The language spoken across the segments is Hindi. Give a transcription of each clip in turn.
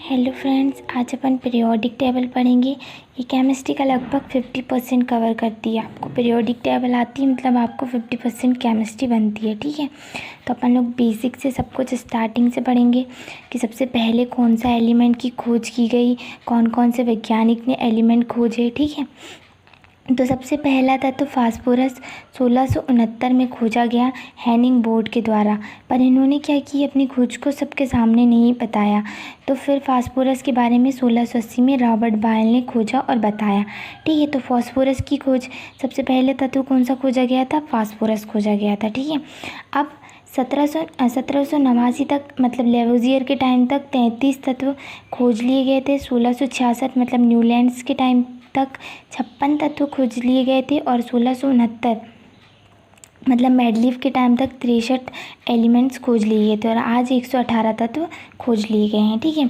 हेलो फ्रेंड्स, आज अपन पीरियोडिक टेबल पढ़ेंगे। ये केमिस्ट्री का लगभग 50% कवर करती है। आपको पीरियोडिक टेबल आती है मतलब आपको 50% केमिस्ट्री बनती है। ठीक है, तो अपन लोग बेसिक से सब कुछ स्टार्टिंग से पढ़ेंगे कि सबसे पहले कौन सा एलिमेंट की खोज की गई, कौन कौन से वैज्ञानिक ने एलिमेंट खोजे। ठीक है, तो सबसे पहला था तो फास्फोरस 1669 में खोजा गया हैनिंग बोर्ड के द्वारा, पर इन्होंने क्या की, अपनी खोज को सबके सामने नहीं बताया। तो फिर फास्फोरस के बारे में 1680 में रॉबर्ट बायल ने खोजा और बताया। ठीक है, तो फास्फोरस की खोज सबसे पहले तत्व कौन सा खोजा गया था, फास्फोरस खोजा गया था। ठीक है, अब 1789 तक मतलब लेवोजियर के टाइम तक 33 तत्व खोज लिए गए थे। 1666 मतलब न्यूलैंड्स के टाइम तक 56 तत्व खोज लिए गए थे और 1669 मतलब मेडलीफ के टाइम तक 63 एलिमेंट्स खोज लिए गए थे और आज 118 तत्व खोज लिए गए हैं। ठीक है,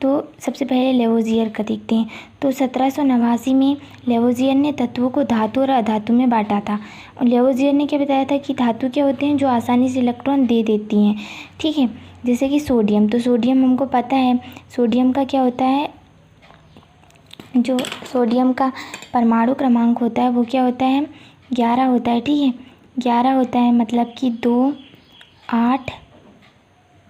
तो सबसे पहले लेवोजियर का देखते हैं। तो 1789 में लेवोजियर ने तत्वों को धातु और अधातु में बांटा था। और लेवोजियर ने क्या बताया था कि धातु क्या होते हैं, जो आसानी से इलेक्ट्रॉन दे देती हैं। ठीक है, जैसे कि सोडियम, तो सोडियम हमको पता है सोडियम का क्या होता है, जो सोडियम का परमाणु क्रमांक होता है वो क्या होता है, 11 होता है। ठीक है, 11 होता है, मतलब कि 2, 8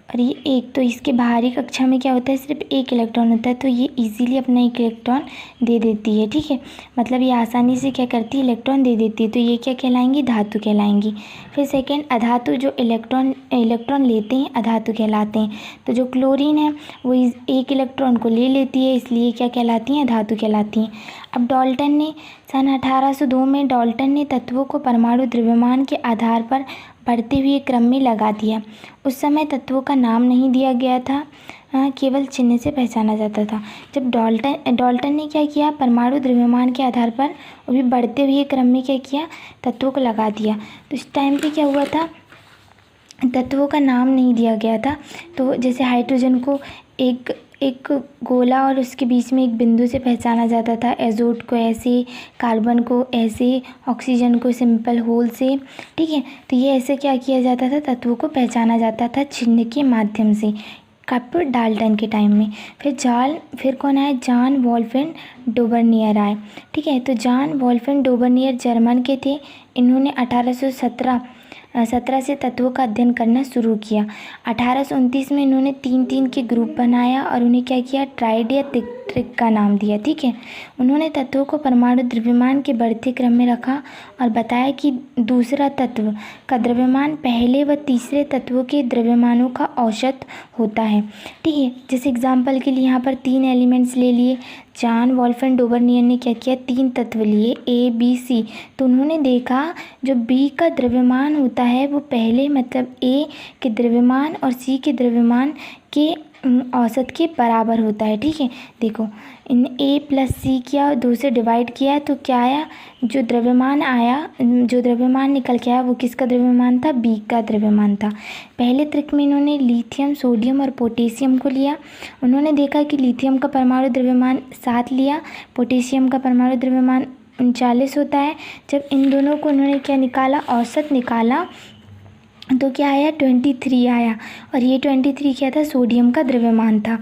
और ये 1। तो इसके बाहरी कक्षा में क्या होता है, सिर्फ 1 इलेक्ट्रॉन होता है, तो ये इजीली अपना 1 इलेक्ट्रॉन दे देती है। ठीक है, मतलब ये आसानी से क्या करती है, इलेक्ट्रॉन दे देती है, तो ये क्या कहलाएंगी, धातु कहलाएंगी। फिर सेकेंड अधातु, जो इलेक्ट्रॉन लेते हैं अधातु कहलाते हैं। तो जो क्लोरीन है वो 1 इलेक्ट्रॉन को ले लेती है, इसलिए क्या कहलाती हैं, धातु कहलाती हैं। अब डाल्टन ने सन 1802 में डाल्टन ने तत्वों को परमाणु द्रव्यमान के आधार पर बढ़ते हुए क्रम में लगा दिया। उस समय तत्वों का नाम नहीं दिया गया था, केवल चिन्ह से पहचाना जाता था। जब डाल्टन ने क्या किया, परमाणु द्रव्यमान के आधार पर वो भी बढ़ते हुए क्रम में क्या किया, तत्वों को लगा दिया। तो इस टाइम पे क्या हुआ था, तत्वों का नाम नहीं दिया गया था। तो जैसे हाइड्रोजन को एक गोला और उसके बीच में एक बिंदु से पहचाना जाता था, एजोट को ऐसे, कार्बन को ऐसे, ऑक्सीजन को सिंपल होल से। ठीक है, तो ये ऐसे क्या किया जाता था, तत्वों को पहचाना जाता था चिन्ह के माध्यम से, कब, डाल्टन के टाइम में। फिर कौन आए, जॉन वोल्फेन डोबरनियर आए। ठीक है, तो जॉन वोल्फेन डोबरनियर जर्मन के थे। इन्होंने 1817 से तत्वों का अध्ययन करना शुरू किया। 1829 में इन्होंने 3-3 के ग्रुप बनाया और उन्हें क्या किया, ट्राइड या ट्रिक का नाम दिया। ठीक है, उन्होंने तत्वों को परमाणु द्रव्यमान के बढ़ते क्रम में रखा और बताया कि दूसरा तत्व का द्रव्यमान पहले व तीसरे तत्वों के द्रव्यमानों का औसत होता है। ठीक है, जैसे एग्जाम्पल के लिए यहाँ पर 3 एलिमेंट्स ले लिए। जॉन वोल्फेन डोबरनियर ने क्या किया, 3 तत्व लिए A B C। तो उन्होंने देखा जो B का द्रव्यमान होता है वो पहले मतलब A के द्रव्यमान और C के द्रव्यमान के औसत के बराबर होता है। ठीक है, देखो इन A + C किया, 2 से डिवाइड किया तो क्या आया, जो द्रव्यमान आया, जो द्रव्यमान निकल के आया वो किसका द्रव्यमान था, B का द्रव्यमान था। पहले त्रिक में इन्होंने लिथियम, सोडियम और पोटेशियम को लिया। उन्होंने देखा कि लिथियम का परमाणु द्रव्यमान 7 लिया, पोटेशियम का परमाणु द्रव्यमान 39 होता है। जब इन दोनों को उन्होंने क्या निकाला, औसत निकाला, तो क्या आया, 23 आया। और ये 23 क्या था, सोडियम का द्रव्यमान था।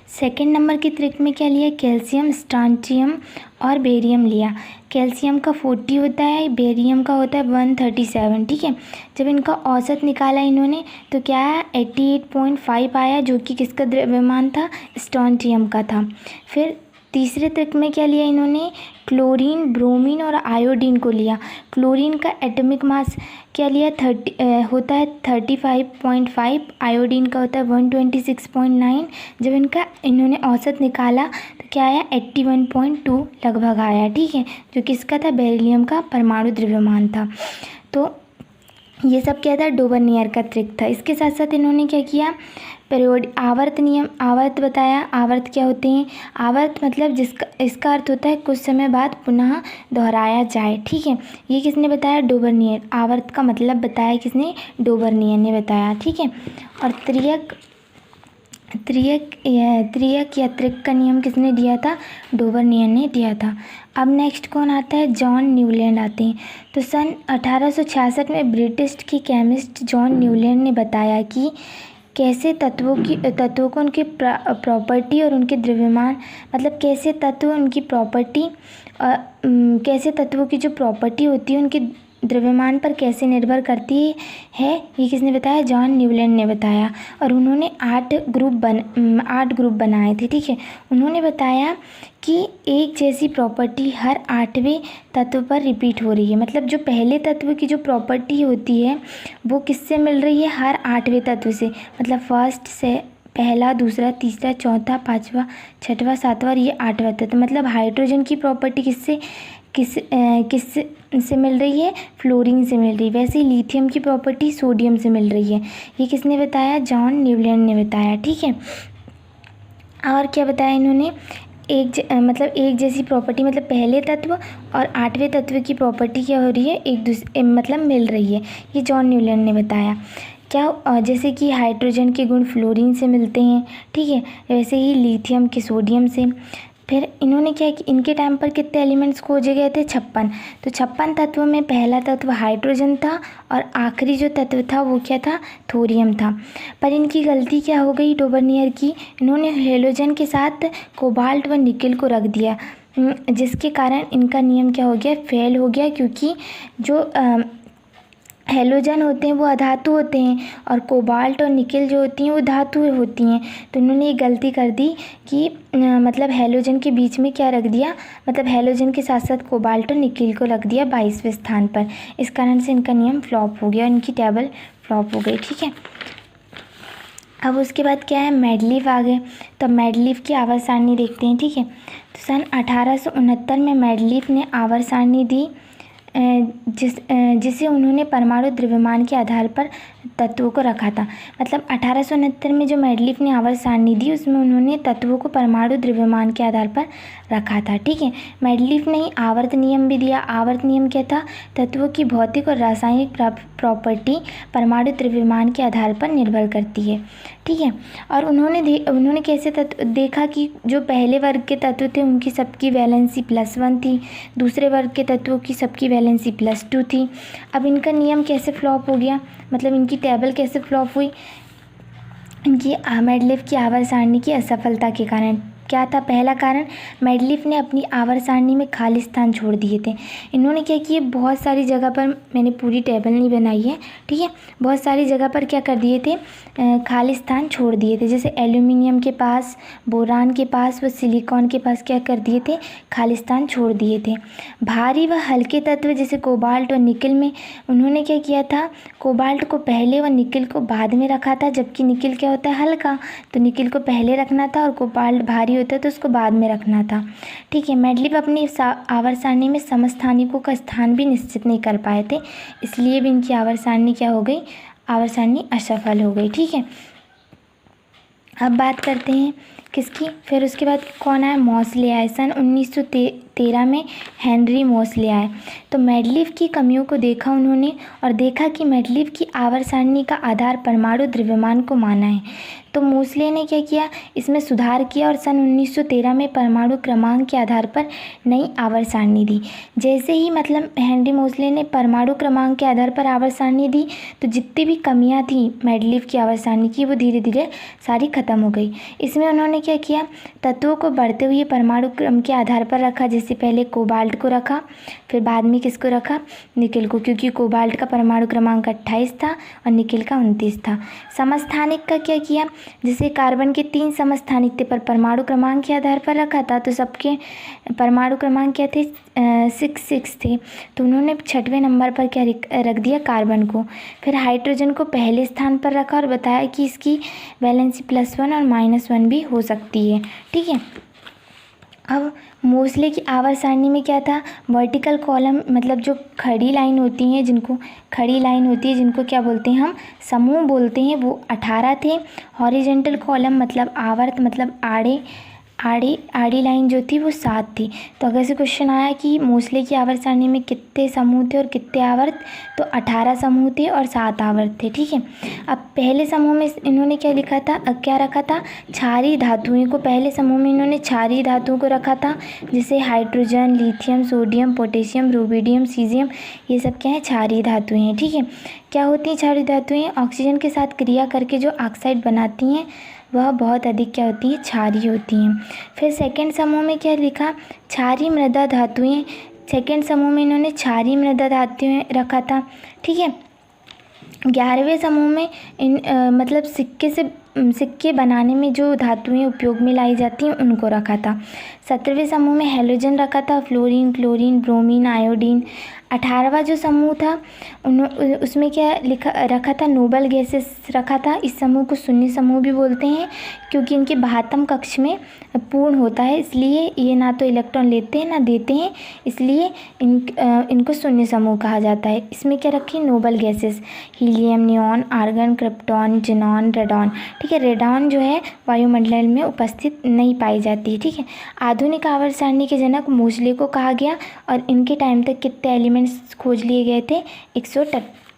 सेकंड नंबर की त्रिक में क्या लिया, कैल्शियम, स्ट्रांचियम और बेरियम लिया। कैल्शियम का 40 होता है, बेरियम का होता है 137। ठीक है, जब इनका औसत निकाला इन्होंने तो क्या आया, 88.5 आया, जो कि किसका द्रव्यमान था, स्ट्रांचियम का था। फिर तीसरे त्रिक में क्या लिया इन्होंने, क्लोरीन, ब्रोमीन और आयोडीन को लिया। क्लोरीन का एटॉमिक मास क्या लिया, 30 होता है 35.5, आयोडीन का होता है 126.9। जब इन्होंने औसत निकाला तो क्या आया, 81.2 लगभग आया। ठीक है, जो किसका था, बेरिलियम का परमाणु द्रव्यमान था। तो ये सब क्या था, डोबरनियर का ट्रिक था। इसके साथ साथ इन्होंने क्या किया, आवर्त नियम, आवर्त बताया। आवर्त क्या होते हैं, आवर्त मतलब इसका अर्थ होता है कुछ समय बाद पुनः दोहराया जाए। ठीक है, ये किसने बताया, डोबरनियर। आवर्त का मतलब बताया किसने, डोबरनियर ने बताया। ठीक है, और त्रियक या त्रिक का नियम किसने दिया था, डोबरनियर ने दिया था। अब नेक्स्ट कौन आता है, जॉन न्यूलैंड आते हैं। तो सन 1866 में ब्रिटिश के केमिस्ट जॉन न्यूलैंड ने बताया कि कैसे तत्वों को उनके प्रॉपर्टी और उनके द्रव्यमान, मतलब कैसे तत्व उनकी प्रॉपर्टी, कैसे तत्वों की जो प्रॉपर्टी होती है उनके द्रव्यमान पर कैसे निर्भर करती है, ये किसने बताया? जॉन न्यूलैंड ने बताया। और उन्होंने 8 ग्रुप बनाए थे, ठीक है। उन्होंने बताया कि एक जैसी प्रॉपर्टी हर 8वें तत्व पर रिपीट हो रही है, मतलब जो पहले तत्व की जो प्रॉपर्टी होती है वो किससे मिल रही है? हर 8वें तत्व से, मतलब फर्स्ट से पहला, दूसरा, तीसरा, चौथा, पाँचवा, छठवां, सातवां और ये 8वां तत्व। मतलब हाइड्रोजन की प्रॉपर्टी किससे मिल रही है? फ्लोरीन से मिल रही है। वैसे ही लिथियम की प्रॉपर्टी सोडियम से मिल रही है। ये किसने बताया? जॉन न्यूलैंड ने बताया, ठीक है। और क्या बताया इन्होंने? मतलब एक जैसी प्रॉपर्टी, मतलब पहले तत्व और 8वें तत्व की प्रॉपर्टी क्या हो रही है? एक दूसरे मतलब मिल रही है। ये जॉन न्यूलैंड ने बताया। क्या? जैसे कि हाइड्रोजन के गुण फ्लोरीन से मिलते हैं, ठीक है, वैसे ही लिथियम के सोडियम से। फिर इन्होंने क्या कि इनके टाइम पर कितने एलिमेंट्स खोजे गए थे? 56। तो 56 तत्वों में पहला तत्व हाइड्रोजन था और आखिरी जो तत्व था वो क्या था? थोरियम था। पर इनकी गलती क्या हो गई डोबर्नियर की? इन्होंने हेलोजन के साथ कोबाल्ट व निकेल को रख दिया, जिसके कारण इनका नियम क्या हो गया? फेल हो गया, क्योंकि जो हेलोजन होते हैं वो अधातु होते हैं और कोबाल्ट और निकेल जो होती हैं वो धातु होती हैं। तो उन्होंने ये गलती कर दी कि मतलब हेलोजन के बीच में क्या रख दिया? मतलब हेलोजन के साथ साथ कोबाल्ट और निकेल को रख दिया 22वें स्थान पर। इस कारण से इनका नियम फ्लॉप हो गया, इनकी टेबल फ्लॉप हो गई, ठीक है। अब उसके बाद क्या है? मेंडलीव आ गए। तो मेंडलीव की आवर्त सारणी देखते हैं, ठीक है। तो सन 1869 में मेंडलीव ने आवर्त सारणी दी, जिसे उन्होंने परमाणु द्रव्यमान के आधार पर तत्वों को रखा था। मतलब 1869 में जो मेंडलीव ने आवर्त सारणी दी उसमें उन्होंने तत्वों को परमाणु द्रव्यमान के आधार पर रखा था, ठीक है। मेंडलीव ने आवर्त नियम भी दिया। आवर्त नियम क्या था? तत्वों की भौतिक और रासायनिक प्रॉपर्टी परमाणु द्रव्यमान के आधार पर निर्भर करती है, ठीक है। और उन्होंने कैसे देखा कि जो पहले वर्ग के तत्व थे उनकी सबकी वैलेंसी +1 थी, दूसरे वर्ग के तत्वों की सबकी वैलेंसी +2 थी। अब इनका नियम कैसे फ्लॉप हो गया? मतलब इनकी टेबल कैसे फ्लॉप हुई? इनकी मेंडलीव की आवर्त सारणी की असफलता के कारण। क्या था पहला कारण? मेंडलीव ने अपनी आवर्त सारणी में खाली स्थान छोड़ दिए थे। इन्होंने क्या किए? बहुत सारी जगह पर, मैंने पूरी टेबल नहीं बनाई है, ठीक है, बहुत सारी जगह पर क्या कर दिए थे? खाली स्थान छोड़ दिए थे। जैसे एल्यूमिनियम के पास, बोरान के पास व सिलिकॉन के पास क्या कर दिए थे? खाली स्थान छोड़ दिए थे। भारी व हल्के तत्व जैसे कोबाल्ट और निकेल में उन्होंने क्या किया था? कोबाल्ट को पहले व निकेल को बाद में रखा था, जबकि निकेल क्या होता है? हल्का, तो निकेल को पहले रखना था और कोबाल्ट भारी होता है तो उसको बाद में रखना था, ठीक है। मेंडलीव अपनी आवर्त सारणी में समस्थानिकों का स्थान भी निश्चित नहीं कर पाए थे, इसलिए भी इनकी आवर्त सारणी क्या हो गई? आवर्त सारणी असफल हो गई, ठीक है। अब बात करते हैं किसकी? फिर उसके बाद कौन आया? मॉसले आए। सन 1913 में हेनरी मॉसले आए। तो मेंडलीव की कमियों को देखा उन्होंने और देखा कि मेंडलीव की आवर्त सारणी का आधार परमाणु द्रव्यमान को माना है। तो मोसले ने क्या किया? इसमें सुधार किया और सन 1913 में परमाणु क्रमांक के आधार पर नई आवर्त सारणी दी। जैसे ही मतलब हेनरी मोसले ने परमाणु क्रमांक के आधार पर आवर्त सारणी दी तो जितनी भी कमियां थी मेंडलीव की आवर्त सारणी की वो धीरे धीरे सारी खत्म हो गई। इसमें उन्होंने क्या किया? तत्वों को बढ़ते हुए परमाणु क्रम के आधार पर रखा। जैसे पहले कोबाल्ट को रखा, फिर बाद में किसको रखा? निकेल को, क्योंकि कोबाल्ट का परमाणु क्रमांक 28 था और निकेल का 29 था। समस्थानिक का क्या किया? जैसे कार्बन के 3 समस्थानिक थे पर परमाणु क्रमांक के आधार पर रखा था, तो सबके परमाणु क्रमांक क्या थे? 6 थे। तो उन्होंने 6वें नंबर पर क्या रख दिया? कार्बन को। फिर हाइड्रोजन को पहले स्थान पर रखा और बताया कि इसकी वैलेंसी +1 और -1 भी हो सकती है, ठीक है। अब मोसले की आवर्त सारणी में क्या था? वर्टिकल कॉलम, मतलब जो खड़ी लाइन होती हैं, जिनको क्या बोलते हैं हम? समूह बोलते हैं, वो 18 थे। हॉरिजेंटल कॉलम मतलब आवर्त, मतलब आड़े आड़ी आड़ी लाइन जो थी वो 7 थी। तो अगर से क्वेश्चन आया कि मोस्ले की आवर्त सारणी में कितने समूह थे और कितने आवर्त, तो 18 समूह थे और 7 आवर्त थे, ठीक है। अब पहले समूह में इन्होंने क्या लिखा था, क्या रखा था, क्षारीय धातुओं को, पहले समूह में इन्होंने क्षारीय धातुओं को रखा था, जैसे hydrogen, lithium, sodium, potassium, rubidium, caesium, ये सब क्या है, क्षारीय धातुएं हैं, ठीक है। क्या होती हैं क्षारीय धातुएं, ऑक्सीजन के साथ क्रिया करके जो ऑक्साइड बनाती हैं वह बहुत अधिक क्या होती है, क्षारीय होती हैं। फिर सेकंड समूह में क्या लिखा, क्षारीय मृदा धातुएं, सेकंड समूह में इन्होंने क्षारीय मृदा धातुएं रखा था, ठीक है। 11वें समूह में मतलब सिक्के बनाने में जो धातुएं उपयोग में लाई जाती हैं उनको रखा था। 17वें समूह में हैलोजन रखा था, फ्लोरीन, क्लोरीन, ब्रोमीन, आयोडीन। 18वां जो समूह था उसमें क्या रखा था, नोबल गैसेस रखा था। इस समूह को शून्य समूह भी बोलते हैं क्योंकि इनके बाह्यतम कक्ष में पूर्ण होता है, इसलिए ये ना तो इलेक्ट्रॉन लेते हैं ना देते हैं, इसलिए इनको शून्य समूह कहा जाता है। इसमें क्या रखी, noble gases, helium, neon, argon, krypton, xenon, radon, ठीक है। रेडॉन जो है वायुमंडल में उपस्थित नहीं पाई जाती है, ठीक है। आधुनिक आवर्त सारणी के जनक मोस्ले को कहा गया और इनके टाइम तक कितने एलिमेंट्स खोज लिए गए थे,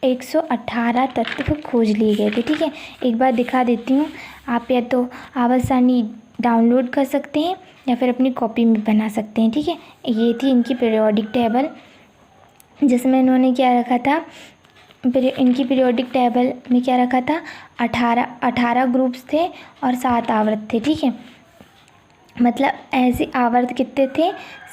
118 तत्व खोज लिए गए थे, ठीक है। एक बार दिखा देती हूँ, आप या तो आवर्त सारणी डाउनलोड कर सकते हैं या फिर अपनी कॉपी में बना सकते हैं, ठीक है। ये थी इनकी पीरियोडिक टेबल, जिसमें इन्होंने क्या रखा था, इनकी पीरियोडिक टेबल में क्या रखा था, 18 ग्रुप्स थे और 7 आवर्त थे, ठीक है। मतलब ऐसे आवर्त कितने थे,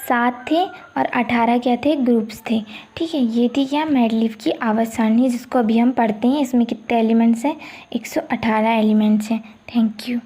7 थे और 18 क्या थे, ग्रुप्स थे, ठीक है। ये थी क्या, मेंडलीव की आवर्त सारणी, जिसको अभी हम पढ़ते हैं। इसमें कितने एलिमेंट्स हैं, 118 एलिमेंट्स हैं। Thank you.